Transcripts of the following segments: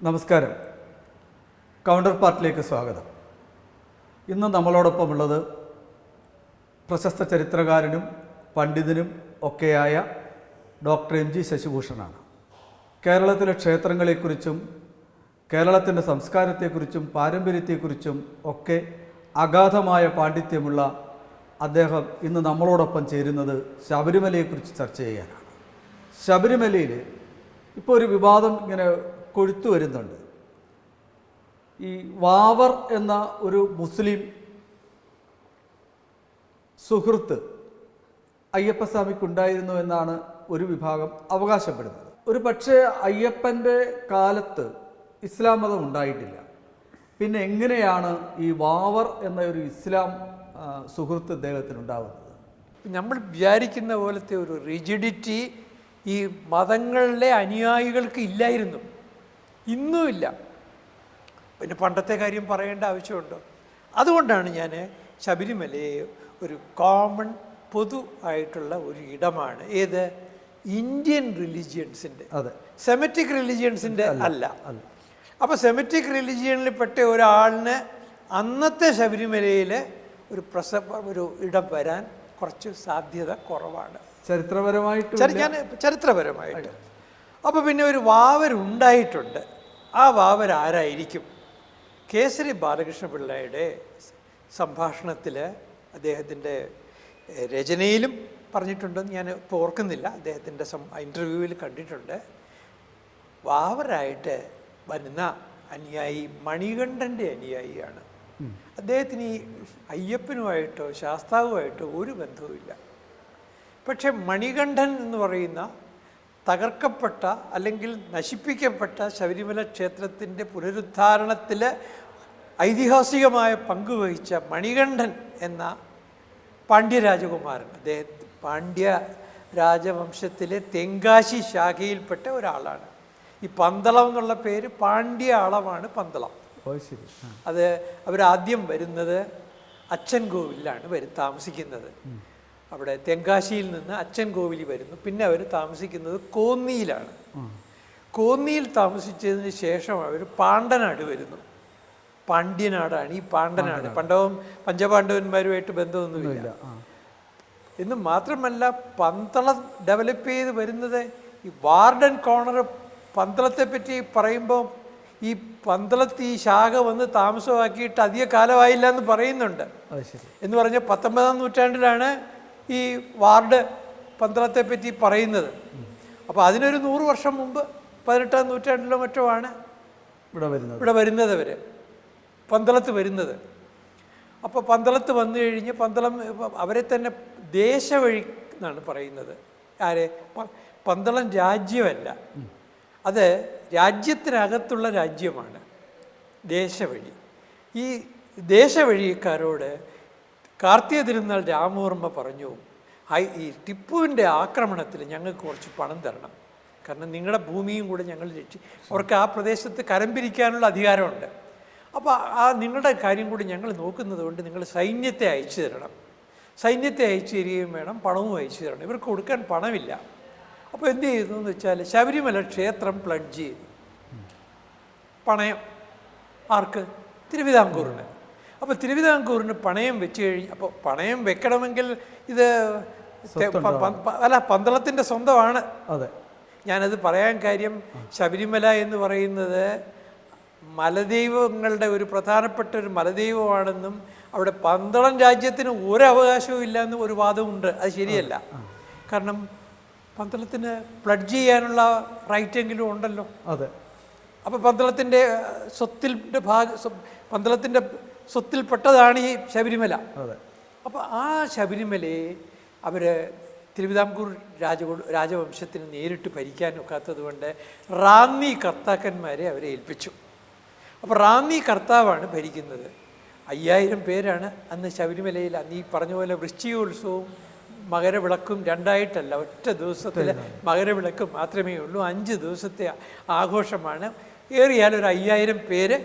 നമസ്കാരം. കൗണ്ടർ പാർട്ടിലേക്ക് സ്വാഗതം. ഇന്ന് നമ്മളോടൊപ്പമുള്ളത് പ്രശസ്ത ചരിത്രകാരനും പണ്ഡിതനും ഒക്കെയായ ഡോക്ടർ എം ജി ശശിഭൂഷണാണ്. കേരളത്തിലെ ക്ഷേത്രങ്ങളെക്കുറിച്ചും കേരളത്തിൻ്റെ സംസ്കാരത്തെക്കുറിച്ചും പാരമ്പര്യത്തെക്കുറിച്ചും ഒക്കെ അഗാധമായ പാണ്ഡിത്യമുള്ള അദ്ദേഹം ഇന്ന് നമ്മളോടൊപ്പം ചേരുന്നത് ശബരിമലയെക്കുറിച്ച് ചർച്ച ചെയ്യാനാണ്. ശബരിമലയിൽ ഇപ്പോൾ ഒരു വിവാദം ഇങ്ങനെ കൊഴുത്തു വരുന്നുണ്ട്. ഈ വാവർ എന്ന ഒരു മുസ്ലിം സുഹൃത്ത് അയ്യപ്പസ്വാമിക്കുണ്ടായിരുന്നു എന്നാണ് ഒരു വിഭാഗം അവകാശപ്പെടുന്നത്. ഒരു പക്ഷേ അയ്യപ്പൻ്റെ കാലത്ത് ഇസ്ലാം മതം ഉണ്ടായിട്ടില്ല. പിന്നെ എങ്ങനെയാണ് ഈ വാവർ എന്ന ഒരു ഇസ്ലാം സുഹൃത്ത് അദ്ദേഹത്തിനുണ്ടാവുന്നത്? നമ്മൾ വിചാരിക്കുന്ന പോലത്തെ ഒരു റിജിഡിറ്റി ഈ മതങ്ങളിലെ അനുയായികൾക്ക് ഇല്ലായിരുന്നു, ഇന്നുമില്ല. പിന്നെ പണ്ടത്തെ കാര്യം പറയേണ്ട ആവശ്യമുണ്ടോ? അതുകൊണ്ടാണ് ഞാൻ ശബരിമലയെ ഒരു കോമൺ പൊതു ആയിട്ടുള്ള ഒരു ഇടമാണ്. ഏത്? ഇന്ത്യൻ റിലിജിയൻസിൻ്റെ, അതെ, സെമറ്റിക് റിലിജിയൻസിൻ്റെ അല്ല. അപ്പോൾ സെമറ്റിക് റിലിജിയനിൽപ്പെട്ട ഒരാളിന് അന്നത്തെ ശബരിമലയിൽ ഒരു ഇടം വരാൻ കുറച്ച് സാധ്യത കുറവാണ്, ചരിത്രപരമായിട്ട്. അപ്പോൾ പിന്നെ ഒരു വാവരുണ്ടായിട്ടുണ്ട്. ആ വാവർ ആരായിരിക്കും? കേസരി ബാലകൃഷ്ണപിള്ളയുടെ സംഭാഷണത്തിൽ അദ്ദേഹത്തിൻ്റെ രചനയിലും പറഞ്ഞിട്ടുണ്ടെന്ന് ഞാൻ ഇപ്പോൾ ഓർക്കുന്നില്ല, അദ്ദേഹത്തിൻ്റെ ഇൻ്റർവ്യൂവിൽ കണ്ടിട്ടുണ്ട്. വാവരായിട്ട് വരുന്ന അനുയായി മണികണ്ഠൻ്റെ അനുയായിയാണ്. അദ്ദേഹത്തിന് ഈ അയ്യപ്പനുമായിട്ടോ ശാസ്താവുമായിട്ടോ ഒരു ബന്ധവുമില്ല. പക്ഷെ മണികണ്ഠൻ എന്ന് പറയുന്ന തകർക്കപ്പെട്ട അല്ലെങ്കിൽ നശിപ്പിക്കപ്പെട്ട ശബരിമല ക്ഷേത്രത്തിൻ്റെ പുനരുദ്ധാരണത്തിൽ ഐതിഹാസികമായ പങ്കുവഹിച്ച മണികണ്ഠൻ എന്ന പാണ്ഡ്യരാജകുമാരൻ, പാണ്ഡ്യ രാജവംശത്തിലെ തെങ്കാശി ശാഖയിൽപ്പെട്ട ഒരാളാണ്. ഈ പന്തളം എന്നുള്ള പേര് പാണ്ഡ്യ അളവാണ് പന്തളം. അത് അവരാദ്യം വരുന്നത് അച്ഛൻ കോവിലാണ് താമസിക്കുന്നത്. അവിടെ തെങ്കാശിയിൽ നിന്ന് അച്ഛൻ കോവിലിൽ വരുന്നു. പിന്നെ അവർ താമസിക്കുന്നത് കോന്നിയിലാണ്. കോന്നിയിൽ താമസിച്ചതിന് ശേഷം അവർ പാണ്ഡനാട് വരുന്നു. പാണ്ഡ്യനാടാണ് ഈ പാണ്ഡനാട്. പഞ്ചപാണ്ഡവന്മാരുമായിട്ട് ബന്ധമൊന്നുമില്ല. എന്ന് മാത്രമല്ല, പന്തളം ഡെവലപ്പ് ചെയ്ത് വരുന്നത് ഈ വാർഡൻ കോർണർ. പന്തളത്തെ പറ്റി പറയുമ്പോൾ ഈ പന്തളത്ത് ഈ ശാഖ വന്ന് താമസമാക്കിയിട്ട് അധിക കാലമായില്ല എന്ന് പറയുന്നുണ്ട്. എന്ന് പറഞ്ഞാൽ 19-ാം നൂറ്റാണ്ടിലാണ് ഈ വാർഡ് പന്തളത്തെ പറ്റി പറയുന്നത്. അപ്പോൾ അതിനൊരു 100 വർഷം മുമ്പ് 18-ാം നൂറ്റാണ്ടിലോ മറ്റോ ആണ് ഇവിടെ വരുന്നത്, അവർ പന്തളത്ത് വരുന്നത്. അപ്പോൾ പന്തളത്ത് വന്നു കഴിഞ്ഞ് പന്തളം അവരെ തന്നെ ദേശവഴി എന്നാണ് പറയുന്നത്. ആരെ? പന്തളം രാജ്യമല്ല, അത് രാജ്യത്തിനകത്തുള്ള രാജ്യമാണ് ദേശവഴി. ഈ ദേശവഴിക്കാരോട് കാർത്തിക തിരുനാൾ രാമവർമ്മ പറഞ്ഞു, ഈ ടിപ്പുവിൻ്റെ ആക്രമണത്തിൽ ഞങ്ങൾക്ക് കുറച്ച് പണം തരണം, കാരണം നിങ്ങളുടെ ഭൂമിയും കൂടെ ഞങ്ങൾ അവർക്ക് ആ പ്രദേശത്ത് കരം പിരിക്കാനുള്ള അധികാരമുണ്ട്. അപ്പോൾ നിങ്ങളുടെ കാര്യം കൂടി ഞങ്ങൾ നോക്കുന്നത് കൊണ്ട് നിങ്ങൾ സൈന്യത്തെ അയച്ചു തരണം. സൈന്യത്തെ അയച്ചു തരികയും വേണം, പണവും അയച്ചു തരണം. ഇവർക്ക് കൊടുക്കാൻ പണമില്ല. അപ്പോൾ എന്ത് ചെയ്തു എന്ന് വെച്ചാൽ ശബരിമല ക്ഷേത്രം പ്ലഡ്ജ് ചെയ്തു. പണയം ആർക്ക്? തിരുവിതാംകൂറിന്. അപ്പോൾ തിരുവിതാംകൂറിന് പണയം വെച്ച് അപ്പോൾ പണയം വെക്കണമെങ്കിൽ ഇത് പന്തളത്തിൻ്റെ സ്വന്തമാണ്. അതെ, ഞാനത് പറയാൻ കാര്യം, ശബരിമല എന്ന് പറയുന്നത് മലദൈവങ്ങളുടെ ഒരു പ്രധാനപ്പെട്ട ഒരു മലദൈവമാണെന്നും അവിടെ പന്തളം രാജ്യത്തിന് ഒരു അവകാശവും ഇല്ല എന്നും ഒരു വാദമുണ്ട്. അത് ശരിയല്ല. കാരണം പന്തളത്തിന് പ്ലഡ്ജ് ചെയ്യാനുള്ള റൈറ്റെങ്കിലും ഉണ്ടല്ലോ. അതെ. അപ്പോൾ പന്തളത്തിൻ്റെ പന്തളത്തിൻ്റെ സ്വത്തിൽപ്പെട്ടതാണ് ഈ ശബരിമല. അപ്പോൾ ആ ശബരിമലയെ അവർ തിരുവിതാംകൂർ രാജവംശത്തിന് നേരിട്ട് ഭരിക്കാൻ ഒക്കാത്തത് കൊണ്ട് റാന്നി കർത്താക്കന്മാരെ അവരെ ഏൽപ്പിച്ചു. അപ്പോൾ റാന്നി കർത്താവാണ് ഭരിക്കുന്നത്. 5000 പേരാണ് അന്ന് ശബരിമലയിൽ. അന്ന് ഈ പറഞ്ഞ പോലെ വൃശ്ചികോത്സവവും മകരവിളക്കും രണ്ടായിട്ടല്ല, ഒറ്റ ദിവസത്തിൽ മകരവിളക്ക് മാത്രമേ ഉള്ളൂ. 5 ദിവസത്തെ ആഘോഷമാണ്. ഏറിയാൽ ഒരു 5000 പേര്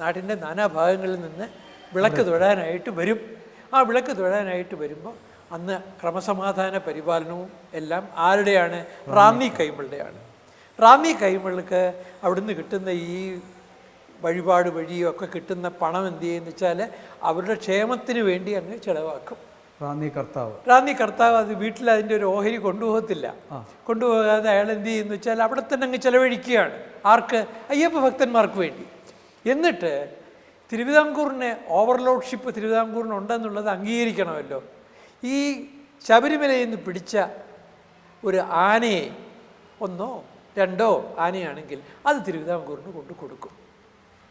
നാട്ടിൻ്റെ നാനാഭാഗങ്ങളിൽ നിന്ന് വിളക്ക് തൊഴാനായിട്ട് വരും. ആ വിളക്ക് തൊഴാനായിട്ട് വരുമ്പോൾ അന്ന് ക്രമസമാധാന പരിപാലനവും എല്ലാം ആരുടെയാണ്? റാന്നി കൈമളുടെയാണ്. റാന്നി കൈമൾക്ക് അവിടുന്ന് കിട്ടുന്ന ഈ വഴിപാട് വഴിയൊക്കെ കിട്ടുന്ന പണം എന്ത് ചെയ്യുമെന്ന് വെച്ചാൽ അവരുടെ ക്ഷേമത്തിന് വേണ്ടി അങ്ങ് ചിലവാക്കും. റാന്നി കർത്താവ് അത് വീട്ടിൽ അതിൻ്റെ ഒരു ഓഹരി കൊണ്ടുപോകത്തില്ല. കൊണ്ടുപോകാതെ അയാൾ എന്ത് ചെയ്യുന്നു വെച്ചാൽ അവിടെ തന്നെ അങ്ങ് ചിലവഴിക്കുകയാണ്. ആർക്ക്? അയ്യപ്പ ഭക്തന്മാർക്ക് വേണ്ടി. എന്നിട്ട് തിരുവിതാംകൂറിന് ഓവർലോഡ്ഷിപ്പ് തിരുവിതാംകൂറിന് ഉണ്ടെന്നുള്ളത് അംഗീകരിക്കണമല്ലോ. ഈ ശബരിമലയിൽ നിന്ന് പിടിച്ച ഒരു ആനയെ, 1 or 2 ആനയാണെങ്കിൽ അത് തിരുവിതാംകൂറിന് കൊണ്ട് കൊടുക്കും.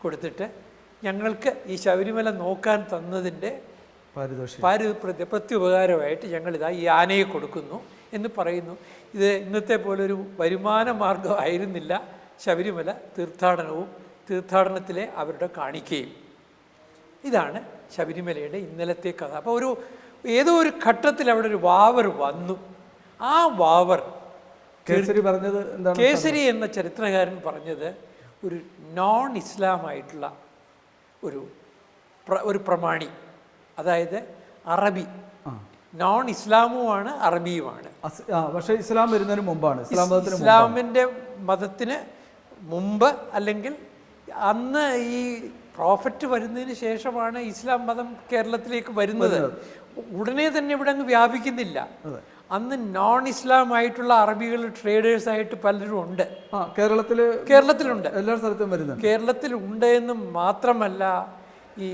കൊടുത്തിട്ട് ഞങ്ങൾക്ക് ഈ ശബരിമല നോക്കാൻ തന്നതിൻ്റെ പ്രത്യുപകാരമായിട്ട് ഞങ്ങളിതാ ഈ ആനയെ കൊടുക്കുന്നു എന്ന് പറയുന്നു. ഇത് ഇന്നത്തെ പോലൊരു വരുമാന മാർഗമായിരുന്നില്ല ശബരിമല തീർത്ഥാടനവും തീർത്ഥാടനത്തിലെ അവരുടെ കാണിക്കയും. ഇതാണ് ശബരിമലയുടെ ഇന്നലത്തെ കഥ. അപ്പോൾ ഏതോ ഒരു ഘട്ടത്തിൽ അവിടെ ഒരു വാവർ വന്നു. ആ വാവർ കേസരി എന്ന ചരിത്രകാരൻ പറഞ്ഞത് ഒരു നോൺ ഇസ്ലാമായിട്ടുള്ള ഒരു പ്രമാണി, അതായത് അറബി. നോൺ ഇസ്ലാമുമാണ് അറബിയുമാണ്. പക്ഷേ ഇസ്ലാം വരുന്നതിന് മുമ്പാണ്, ഇസ്ലാമിൻ്റെ മതത്തിന് മുമ്പ്, അല്ലെങ്കിൽ അന്ന് ഈ പ്രോഫറ്റ് വരുന്നതിന് ശേഷമാണ് ഇസ്ലാം മതം കേരളത്തിലേക്ക് വരുന്നത്. ഉടനെ തന്നെ ഇവിടെ അങ്ങ് വ്യാപിക്കുന്നില്ല. അന്ന് നോൺ ഇസ്ലാം ആയിട്ടുള്ള അറബികൾ ട്രേഡേഴ്സായിട്ട് പലരും ഉണ്ട്. കേരളത്തിലുണ്ട്, എല്ലാ സ്ഥലത്തും വരുന്നത് കേരളത്തിലുണ്ട് എന്ന് മാത്രമല്ല, ഈ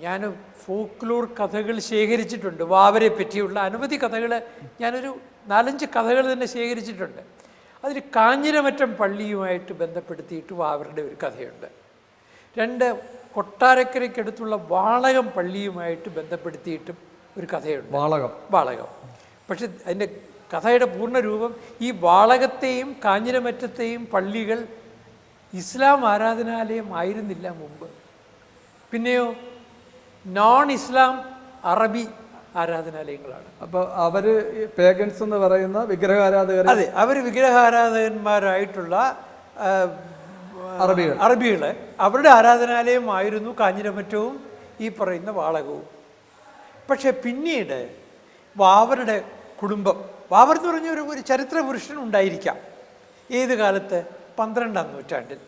ഞാൻ ഫോക്ലോർ കഥകൾ ശേഖരിച്ചിട്ടുണ്ട്. വാവരെ പറ്റിയുള്ള അനവധി കഥകൾ, ഞാനൊരു 4-5 കഥകൾ തന്നെ ശേഖരിച്ചിട്ടുണ്ട്. അതിൽ കാഞ്ഞിരമറ്റം പള്ളിയുമായിട്ട് ബന്ധപ്പെടുത്തിയിട്ട് വാവരുടെ ഒരു കഥയുണ്ട്. 2 കൊട്ടാരക്കരയ്ക്കടുത്തുള്ള വാളകം പള്ളിയുമായിട്ട് ബന്ധപ്പെടുത്തിയിട്ടും ഒരു കഥയുണ്ട്. വാളകം. പക്ഷെ അതിൻ്റെ കഥയുടെ പൂർണ്ണരൂപം, ഈ വാളകത്തെയും കാഞ്ഞിരമറ്റത്തെയും പള്ളികൾ ഇസ്ലാം ആരാധനാലയം ആയിരുന്നില്ല മുമ്പ്. പിന്നെയോ നോൺ ഇസ്ലാം അറബി ആരാധനാലയങ്ങളാണ്. അപ്പോൾ അവർ പേഗൻസ് എന്ന് പറയുന്ന വിഗ്രഹാരാധകർ. അതെ, അവർ വിഗ്രഹാരാധകന്മാരായിട്ടുള്ള അറബികൾ. അവരുടെ ആരാധനാലയമായിരുന്നു കാഞ്ഞിരമറ്റവും ഈ പറയുന്ന വാളകവും. പക്ഷെ പിന്നീട് വാവരുടെ കുടുംബം, വാവർ എന്ന് പറഞ്ഞ ഒരു ചരിത്ര പുരുഷൻ ഉണ്ടായിരിക്കാം. ഏത് കാലത്ത്? 12-ാം നൂറ്റാണ്ടിൽ.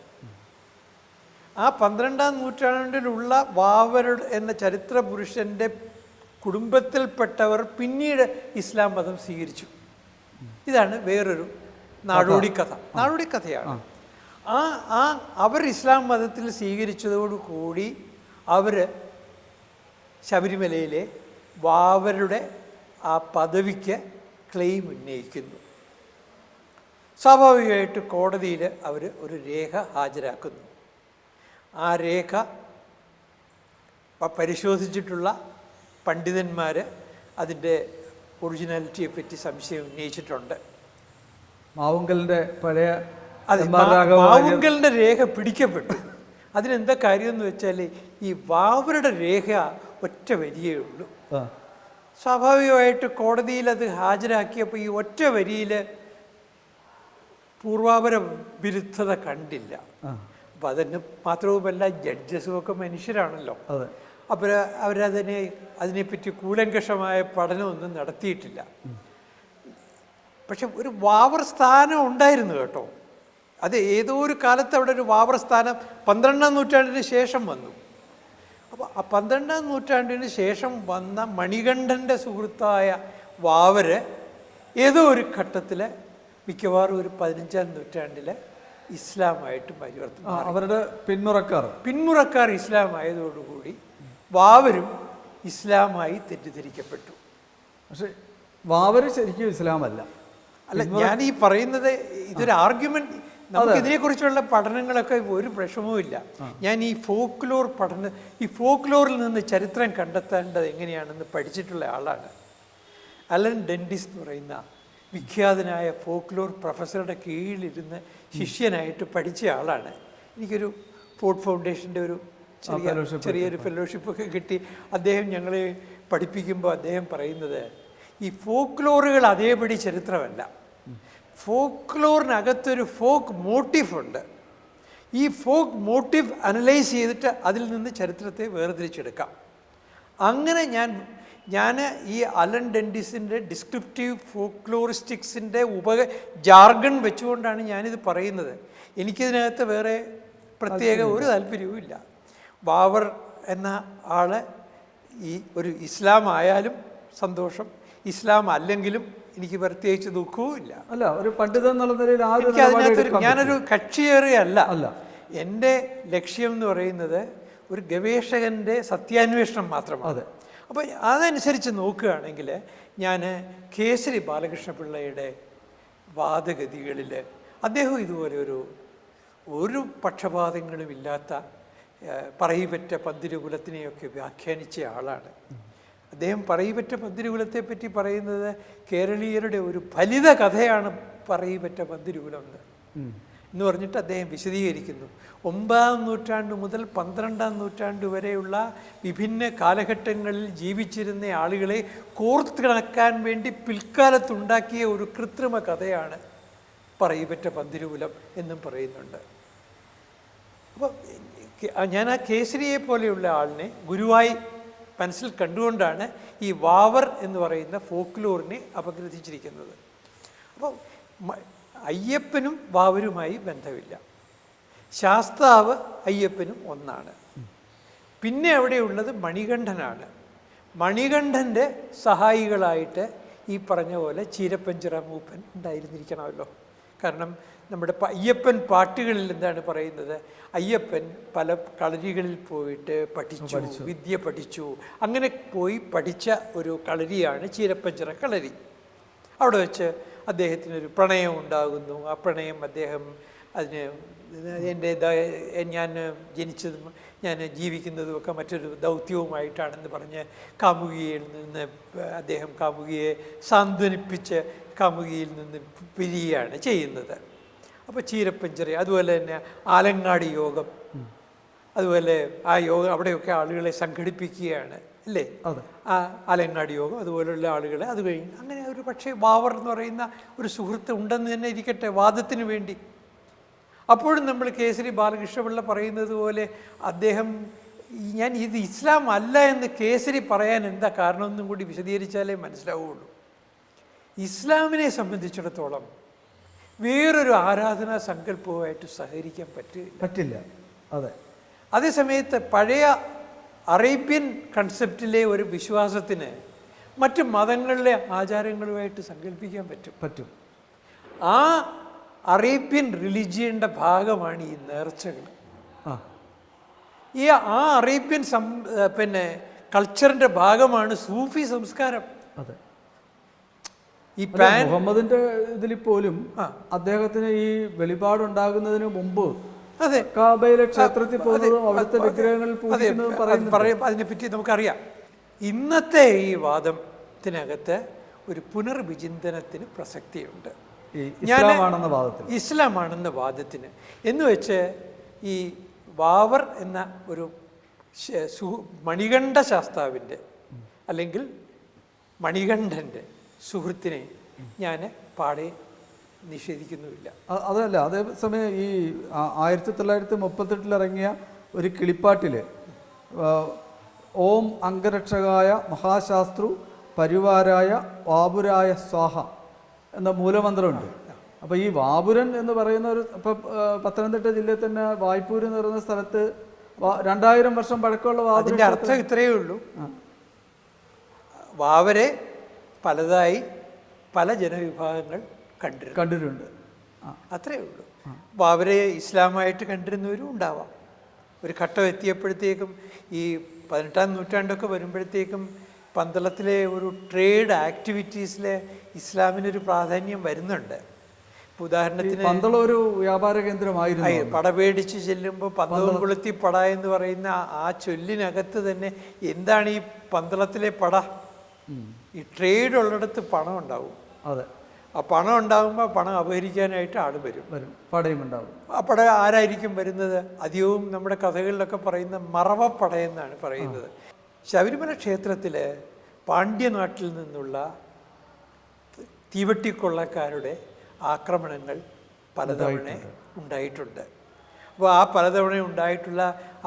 ആ 12-ാം നൂറ്റാണ്ടിലുള്ള വാവരുടെ എന്ന ചരിത്ര പുരുഷൻ്റെ കുടുംബത്തിൽപ്പെട്ടവർ പിന്നീട് ഇസ്ലാം മതം സ്വീകരിച്ചു. ഇതാണ് വേറൊരു നാടോടി കഥയാണ്. അവർ ഇസ്ലാം മതത്തിൽ സ്വീകരിച്ചതോടുകൂടി അവർ ശബരിമലയിലെ വാവരുടെ ആ പദവിക്ക് ക്ലെയിം ഉന്നയിക്കുന്നു. സ്വാഭാവികമായിട്ട് കോടതിയിൽ അവർ ഒരു രേഖ ഹാജരാക്കുന്നു. ആ രേഖ പരിശോധിച്ചിട്ടുള്ള പണ്ഡിതന്മാർ അതിൻ്റെ ഒറിജിനാലിറ്റിയെ പറ്റി സംശയം ഉന്നയിച്ചിട്ടുണ്ട്. മാവുങ്കലിൻ്റെ പഴയ മാവുങ്കലിൻ്റെ രേഖ പിടിക്കപ്പെട്ടു. അതിനെന്താ കാര്യമെന്ന് വെച്ചാൽ, ഈ വാവരുടെ രേഖ ഒറ്റ വരിയേ ഉള്ളൂ. സ്വാഭാവികമായിട്ട് കോടതിയിൽ അത് ഹാജരാക്കിയപ്പോൾ ഈ ഒറ്റ വരിയിൽ പൂർവാപര വിരുദ്ധത കണ്ടില്ല. അപ്പം അതിന് മാത്രവുമല്ല, ജഡ്ജസും ഒക്കെ മനുഷ്യരാണല്ലോ. അപ്പോൾ അതിനെപ്പറ്റി കൂലങ്കഷമായ പഠനമൊന്നും നടത്തിയിട്ടില്ല. പക്ഷെ ഒരു വാവർ സ്ഥാനം ഉണ്ടായിരുന്നു കേട്ടോ. അത് ഏതോ ഒരു കാലത്ത് അവിടെ ഒരു വാവർ സ്ഥാനം 12-ാം നൂറ്റാണ്ടിന് ശേഷം വന്നു. അപ്പോൾ ആ 12-ാം നൂറ്റാണ്ടിന് ശേഷം വന്ന മണികണ്ഠൻ്റെ സുഹൃത്തായ വാവര് ഏതോ ഒരു ഘട്ടത്തിൽ, മിക്കവാറും ഒരു 15-ാം നൂറ്റാണ്ടിൽ ഇസ്ലാമായിട്ട് പരിവർത്തനം. അവരുടെ പിന്മുറക്കാർ ഇസ്ലാമായതോടുകൂടി വാവരും ഇസ്ലാമായി തെറ്റിദ്ധരിക്കപ്പെട്ടു. പക്ഷെ വാവര് ശരിക്കും ഇസ്ലാമല്ല. ഞാൻ ഈ പറയുന്നത് ഇതൊരു ആർഗ്യുമെന്റ്. നമുക്ക് ഇതിനെക്കുറിച്ചുള്ള പഠനങ്ങളൊക്കെ ഒരു വിഷമവുമില്ല. ഞാൻ ഈ ഫോക്ലോറിൽ നിന്ന് ചരിത്രം കണ്ടെത്തേണ്ടത് എങ്ങനെയാണെന്ന് പഠിച്ചിട്ടുള്ള ആളാണ്. അലൻ ഡെൻഡിസ് എന്ന് പറയുന്ന വിഖ്യാതനായ ഫോക്ലോർ പ്രൊഫസറുടെ കീഴിലിരുന്ന് ശിഷ്യനായിട്ട് പഠിച്ച ആളാണ്. എനിക്കൊരു ഫോർട്ട് ഫൗണ്ടേഷൻ്റെ ഒരു ചെറിയൊരു ഫെലോഷിപ്പൊക്കെ കിട്ടി. അദ്ദേഹം ഞങ്ങളെ പഠിപ്പിക്കുമ്പോൾ അദ്ദേഹം പറയുന്നത്, ഈ ഫോക്ലോറുകൾ അതേപടി ചരിത്രമല്ല. ഫോക്ലോറിനകത്തൊരു ഫോക്ക് മോട്ടീഫ് ഉണ്ട്. ഈ ഫോക്ക് മോട്ടീവ് അനലൈസ് ചെയ്തിട്ട് അതിൽ നിന്ന് ചരിത്രത്തെ വേർതിരിച്ചെടുക്കാം. അങ്ങനെ ഞാൻ ഞാൻ ഈ അലൻ ഡെൻഡിസിൻ്റെ ഡിസ്ക്രിപ്റ്റീവ് ഫോക്ലോറിസ്റ്റിക്സിൻ്റെ ജാർഗൺ വെച്ചുകൊണ്ടാണ് ഞാനിത് പറയുന്നത്. എനിക്കിതിനകത്ത് വേറെ പ്രത്യേക ഒരു താല്പര്യവും ഇല്ല. ബാബർ എന്ന ആൾ ഈ ഒരു ഇസ്ലാം ആയാലും സന്തോഷം, ഇസ്ലാം അല്ലെങ്കിലും എനിക്ക് പ്രത്യേകിച്ച് ദുഃഖവും ഇല്ല. അല്ല, ഒരു പണ്ഡിതൻ എന്നുള്ള നിലയിൽ എനിക്ക് അതിനകത്തൊരു ഞാനൊരു കക്ഷിയേറിയല്ല. അല്ല, എൻ്റെ ലക്ഷ്യം എന്ന് പറയുന്നത് ഒരു ഗവേഷകൻ്റെ സത്യാന്വേഷണം മാത്രമാണ്. അപ്പോൾ അതനുസരിച്ച് നോക്കുകയാണെങ്കിൽ ഞാൻ കേസരി ബാലകൃഷ്ണപിള്ളയുടെ വാദഗതികളിൽ അദ്ദേഹം ഇതുപോലെ ഒരു പക്ഷപാതങ്ങളും ഇല്ലാത്ത പറയിപ്പറ്റ പന്തിരുകുലത്തിനെയൊക്കെ വ്യാഖ്യാനിച്ച ആളാണ് അദ്ദേഹം. പറയിപ്പറ്റ പന്തിരുകുലത്തെപ്പറ്റി പറയുന്നത് കേരളീയരുടെ ഒരു ഫലിത കഥയാണ് പറയിപ്പറ്റ പന്തിരുകുലം എന്ന് പറഞ്ഞിട്ട് അദ്ദേഹം വിശദീകരിക്കുന്നു. 9-ാം നൂറ്റാണ്ട് മുതൽ 12-ാം നൂറ്റാണ്ട് വരെയുള്ള വിഭിന്ന കാലഘട്ടങ്ങളിൽ ജീവിച്ചിരുന്ന ആളുകളെ കോർത്തിണക്കാൻ വേണ്ടി പിൽക്കാലത്തുണ്ടാക്കിയ ഒരു കൃത്രിമ കഥയാണ് പറയിപ്പറ്റ പന്തിരുകുലം എന്നും പറയുന്നുണ്ട്. അപ്പോൾ ഞാൻ ആ കേസരിയെ പോലെയുള്ള ആളിനെ ഗുരുവായി മനസ്സിൽ കണ്ടുകൊണ്ടാണ് ഈ വാവർ എന്ന് പറയുന്ന ഫോക്ലോറിനെ അപഗ്രഥിച്ചിരിക്കുന്നത്. അപ്പോൾ അയ്യപ്പനും വാവരുമായി ബന്ധമില്ല. ശാസ്താവ് അയ്യപ്പനും ഒന്നാണ്. പിന്നെ അവിടെയുള്ളത് മണികണ്ഠനാണ്. മണികണ്ഠൻ്റെ സഹായികളായിട്ട് ഈ പറഞ്ഞ പോലെ ചീരപ്പഞ്ചിറ മൂപ്പൻ ഉണ്ടായിരുന്നിരിക്കണമല്ലോ. കാരണം നമ്മുടെ അയ്യപ്പൻ പാട്ടുകളിൽ എന്താണ് പറയുന്നത്? അയ്യപ്പൻ പല കളരികളിൽ പോയിട്ട് പഠിച്ചു, വിദ്യ പഠിച്ചു. അങ്ങനെ പോയി പഠിച്ച ഒരു കളരിയാണ് ചീരപ്പഞ്ചിറ കളരി. അവിടെ വെച്ച് അദ്ദേഹത്തിനൊരു പ്രണയം ഉണ്ടാകുന്നു. ആ പ്രണയം അദ്ദേഹം അതിന് ഞാൻ ജനിച്ചതും ഞാൻ ജീവിക്കുന്നതും ഒക്കെ മറ്റൊരു ദൗത്യവുമായിട്ടാണെന്ന് പറഞ്ഞ് കാമുകിയിൽ നിന്ന് അദ്ദേഹം കാമുകിയെ സാന്ത്വനിപ്പിച്ച് കാമുകിയിൽ നിന്ന് പിരിയുകയാണ് ചെയ്യുന്നത്. അപ്പോൾ ചീരപ്പഞ്ചിറ, അതുപോലെ തന്നെ ആലങ്ങാടി യോഗം, അതുപോലെ ആ യോഗം അവിടെയൊക്കെ ആളുകളെ സംഘടിപ്പിക്കുകയാണ് അല്ലേ? ആ ആലങ്ങാടി യോഗം അതുപോലുള്ള ആളുകളെ അത് കഴിഞ്ഞ് അങ്ങനെ ഒരു പക്ഷേ ബാവർ എന്ന് പറയുന്ന ഒരു സുഹൃത്ത് ഉണ്ടെന്ന് തന്നെ ഇരിക്കട്ടെ വാദത്തിന് വേണ്ടി. അപ്പോഴും നമ്മൾ കേസരി ബാലകൃഷ്ണപിള്ള പറയുന്നത് പോലെ അദ്ദേഹം ഞാൻ ഇത് ഇസ്ലാം അല്ല എന്ന് കേസരി പറയാൻ എന്താ കാരണമെന്നും കൂടി വിശദീകരിച്ചാലേ മനസ്സിലാവുകയുള്ളൂ. ഇസ്ലാമിനെ സംബന്ധിച്ചിടത്തോളം വേറൊരു ആരാധനാ സങ്കല്പവുമായിട്ട് സഹകരിക്കാൻ പറ്റില്ല. അതെ. അതേസമയത്ത് പഴയ അറേബ്യൻ കൺസെപ്റ്റിലെ ഒരു വിശ്വാസത്തിന് മറ്റ് മതങ്ങളിലെ ആചാരങ്ങളുമായിട്ട് സങ്കല്പിക്കാൻ പറ്റും. ആ അറേബ്യൻ റിലിജിയൻ്റെ ഭാഗമാണ് ഈ നേർച്ചകൾ. ആ അറേബ്യൻ കൾച്ചറിൻ്റെ ഭാഗമാണ് സൂഫി സംസ്കാരം. അതെ. ഈ മുഹമ്മദിന്റെ ഇതിൽ പോലും അദ്ദേഹത്തിന് ഈ വെളിപാടുണ്ടാകുന്നതിന് മുമ്പ് അതെ കാബയിലെ ക്ഷേത്രത്തിൽ പോകുന്നതും അവിടുത്തെ വിഗ്രഹങ്ങളിൽ അതിനെപ്പറ്റി നമുക്കറിയാം. ഇന്നത്തെ ഈ വാദത്തിനകത്ത് ഒരു പുനർവിചിന്തനത്തിന് പ്രസക്തിയുണ്ട്. ഇസ്ലാമാണെന്ന വാദത്തിന് എന്ന് വെച്ച് ഈ വാവർ എന്ന ഒരു മണികണ്ഠ ശാസ്താവിൻ്റെ അല്ലെങ്കിൽ മണികണ്ഠൻ്റെ സുഹൃത്തിനെ ഞാൻ പാടെ നിഷേധിക്കുന്നുമില്ല. അതല്ല, അതേസമയം ഈ 1938 ഇറങ്ങിയ ഒരു കിളിപ്പാട്ടിൽ ഓം അംഗരക്ഷകായ മഹാശാസ്ത്രു പരിവാരായ വാപുരായ സ്വാഹ എന്ന മൂലമന്ത്രമുണ്ട്. അപ്പോൾ ഈ വാപുരൻ എന്ന് പറയുന്ന ഒരു ഇപ്പം പത്തനംതിട്ട ജില്ലയിൽ തന്നെ വായ്പൂര് എന്ന് പറയുന്ന സ്ഥലത്ത് 2000 വർഷം പഴക്കമുള്ള വാപുരൻ്റെ അർത്ഥം ഇത്രയേ ഉള്ളൂ. വാവരെ പലതായി പല ജനവിഭാഗങ്ങൾ കണ്ടിട്ടുണ്ട്. അത്രയേ ഉള്ളൂ. അപ്പോൾ അവരെ ഇസ്ലാമായിട്ട് കണ്ടിരുന്നവരും ഉണ്ടാവാം. ഒരു ഘട്ടം എത്തിയപ്പോഴത്തേക്കും ഈ 18-ാം നൂറ്റാണ്ടൊക്കെ വരുമ്പോഴത്തേക്കും പന്തളത്തിലെ ഒരു ട്രേഡ് ആക്ടിവിറ്റീസിലെ ഇസ്ലാമിനൊരു പ്രാധാന്യം വരുന്നുണ്ട്. ഇപ്പോൾ ഉദാഹരണത്തിന് പന്തളം ഒരു വ്യാപാര കേന്ദ്രമായിരുന്നു. പട പേടിച്ച് ചെല്ലുമ്പോൾ പന്തളം കൊളുത്തി പട എന്ന് പറയുന്ന ആ ചൊല്ലിനകത്ത് തന്നെ എന്താണ് ഈ പന്തളത്തിലെ പട? ഈ ട്രേഡ് ഉള്ളിടത്ത് പണം ഉണ്ടാവും. അതെ. ആ പണം ഉണ്ടാകുമ്പോൾ പണം അപഹരിക്കാനായിട്ട് ആൾ വരും, പടയും ഉണ്ടാവും. ആ പട ആരായിരിക്കും വരുന്നത്? അധികവും നമ്മുടെ കഥകളിലൊക്കെ പറയുന്ന മറവപ്പട എന്നാണ് പറയുന്നത്. ശബരിമല ക്ഷേത്രത്തിൽ പാണ്ഡ്യനാട്ടിൽ നിന്നുള്ള തീവട്ടിക്കൊള്ളക്കാരുടെ ആക്രമണങ്ങൾ പലതവണ ഉണ്ടായിട്ടുണ്ട്. അപ്പോൾ ആ പലതവണ ഉണ്ടായിട്ടുള്ള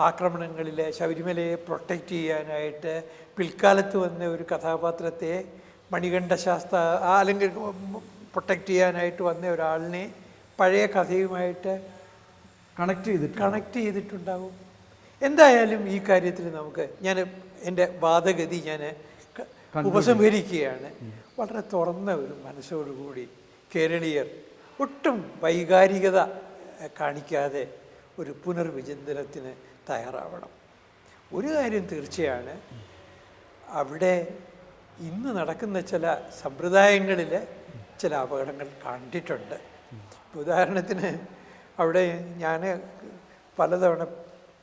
ആക്രമണങ്ങളിൽ ശബരിമലയെ പ്രൊട്ടക്റ്റ് ചെയ്യാനായിട്ട് പിൽക്കാലത്ത് വന്ന ഒരു കഥാപാത്രത്തെ മണികണ്ഠ ശാസ്ത്ര അല്ലെങ്കിൽ പ്രൊട്ടക്റ്റ് ചെയ്യാനായിട്ട് വന്ന ഒരാളിനെ പഴയ കഥയുമായിട്ട് കണക്ട് ചെയ്തിട്ടുണ്ടാവും. എന്തായാലും ഈ കാര്യത്തിൽ ഞാൻ എൻ്റെ വാദഗതി ഉപസംഹരിക്കുകയാണ്. വളരെ തുറന്ന ഒരു മനസ്സോടുകൂടി കേരളീയർ ഒട്ടും വൈകാരികത കാണിക്കാതെ ഒരു പുനർവിചിന്തനത്തിന് തയ്യാറാവണം. ഒരു കാര്യം തീർച്ചയാണ്, അവിടെ ഇന്ന് നടക്കുന്ന ചില സമ്പ്രദായങ്ങളിൽ ചില അപകടങ്ങൾ കണ്ടിട്ടുണ്ട്. ഉദാഹരണത്തിന് അവിടെ ഞാൻ പലതവണ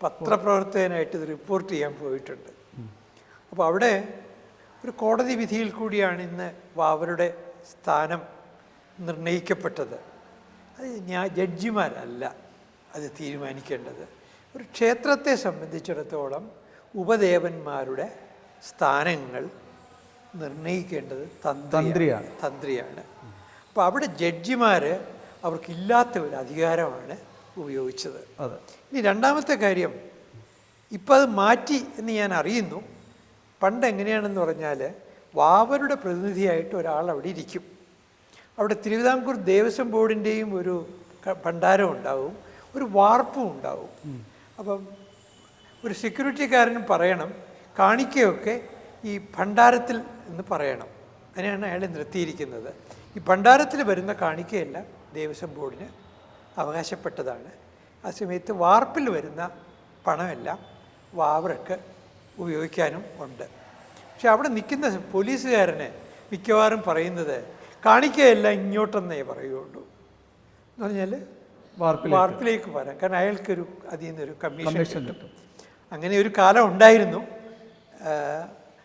പത്രപ്രവർത്തകനായിട്ട് ഇത് റിപ്പോർട്ട് ചെയ്യാൻ പോയിട്ടുണ്ട്. അപ്പോൾ അവിടെ ഒരു കോടതി വിധിയിൽ കൂടിയാണ് ഇന്ന് വാവരുടെ സ്ഥാനം നിർണയിക്കപ്പെട്ടത്. അത് ജഡ്ജിമാരല്ല അത് തീരുമാനിക്കേണ്ടത്. ഒരു ക്ഷേത്രത്തെ സംബന്ധിച്ചിടത്തോളം ഉപദേവന്മാരുടെ സ്ഥാനങ്ങൾ നിർണയിക്കേണ്ടത് തന്ത്രിയാണ്. അപ്പോൾ അവിടെ ജഡ്ജിമാർ അവർക്കില്ലാത്ത ഒരു അധികാരമാണ് ഉപയോഗിച്ചത്. ഇനി രണ്ടാമത്തെ കാര്യം, ഇപ്പം അത് മാറ്റി എന്ന് ഞാൻ അറിയുന്നു. പണ്ട് എങ്ങനെയാണെന്ന് പറഞ്ഞാൽ വാവരുടെ പ്രതിനിധിയായിട്ട് ഒരാൾ അവിടെ ഇരിക്കും. അവിടെ തിരുവിതാംകൂർ ദേവസ്വം ബോർഡിൻ്റെയും ഒരു ഭണ്ഡാരം ഉണ്ടാവും, ഒരു വാർപ്പും ഉണ്ടാവും. അപ്പം ഒരു സെക്യൂരിറ്റിക്കാരനും പറയണം കാണിക്കയൊക്കെ ഈ ഭണ്ഡാരത്തിൽ എന്ന് പറയണം. അങ്ങനെയാണ് അയാളെ നിർത്തിയിരിക്കുന്നത്. ഈ ഭണ്ഡാരത്തിൽ വരുന്ന കാണിക്കയെല്ലാം ദേവസ്വം ബോർഡിന് അവകാശപ്പെട്ടതാണ്. ആ സമയത്ത് വാർപ്പിൽ വരുന്ന പണമെല്ലാം വാവർക്ക് ഉപയോഗിക്കാനും ഉണ്ട്. പക്ഷെ അവിടെ നിൽക്കുന്ന പോലീസുകാരന് മിക്കവാറും പറയുന്നത് കാണിക്കയെല്ലാം ഇങ്ങോട്ടെന്നേ പറയുള്ളൂ എന്ന് പറഞ്ഞാൽ വാർപ്പിലേക്ക് വരാം. കാരണം അയാൾക്കൊരു അതിൽ നിന്നൊരു കമ്മീഷൻ കിട്ടും. അങ്ങനെ ഒരു കാലം ഉണ്ടായിരുന്നു.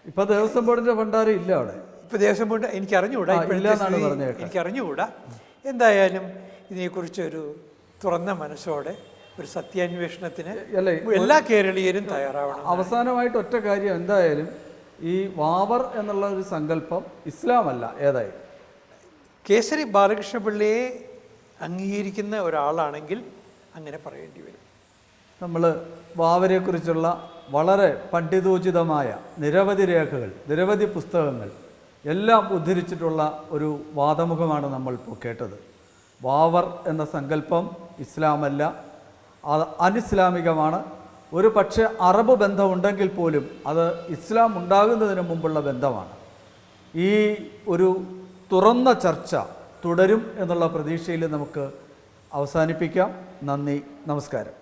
ഇപ്പൊ ദേവസ്വം ബോർഡിന്റെ ഭണ്ഡാരം ഇല്ല അവിടെ. ഇപ്പൊ ദേവസ്വം ബോർഡ് എനിക്കറിഞ്ഞുകൂടാ. എന്തായാലും ഇതിനെക്കുറിച്ചൊരു തുറന്ന മനസ്സോടെ ഒരു സത്യാന്വേഷണത്തിന് എല്ലാ കേരളീയരും തയ്യാറാവണം. അവസാനമായിട്ട് ഒറ്റ കാര്യം, എന്തായാലും ഈ വാവർ എന്നുള്ള ഒരു സങ്കല്പം ഇസ്ലാമല്ല. ഏതായാലും കേസരി ബാലകൃഷ്ണപിള്ളയെ അംഗീകരിക്കുന്ന ഒരാളാണെങ്കിൽ അങ്ങനെ പറയേണ്ടി വരും. നമ്മൾ വാവരെക്കുറിച്ചുള്ള വളരെ പണ്ഡിതോചിതമായ നിരവധി രേഖകൾ, നിരവധി പുസ്തകങ്ങൾ എല്ലാം ഉദ്ധരിച്ചിട്ടുള്ള ഒരു വാദമുഖമാണ് നമ്മളിപ്പോൾ കേട്ടത്. വാവർ എന്ന സങ്കല്പം ഇസ്ലാമല്ല, അത് അനിസ്ലാമികമാണ്. ഒരു പക്ഷേ അറബ് ബന്ധമുണ്ടെങ്കിൽ പോലും അത് ഇസ്ലാം ഉണ്ടാകുന്നതിന് മുമ്പുള്ള ബന്ധമാണ്. ഈ ഒരു തുറന്ന ചർച്ച തുടരും എന്നുള്ള പ്രതീക്ഷയിൽ നമുക്ക് അവസാനിപ്പിക്കാം. നന്ദി, നമസ്കാരം.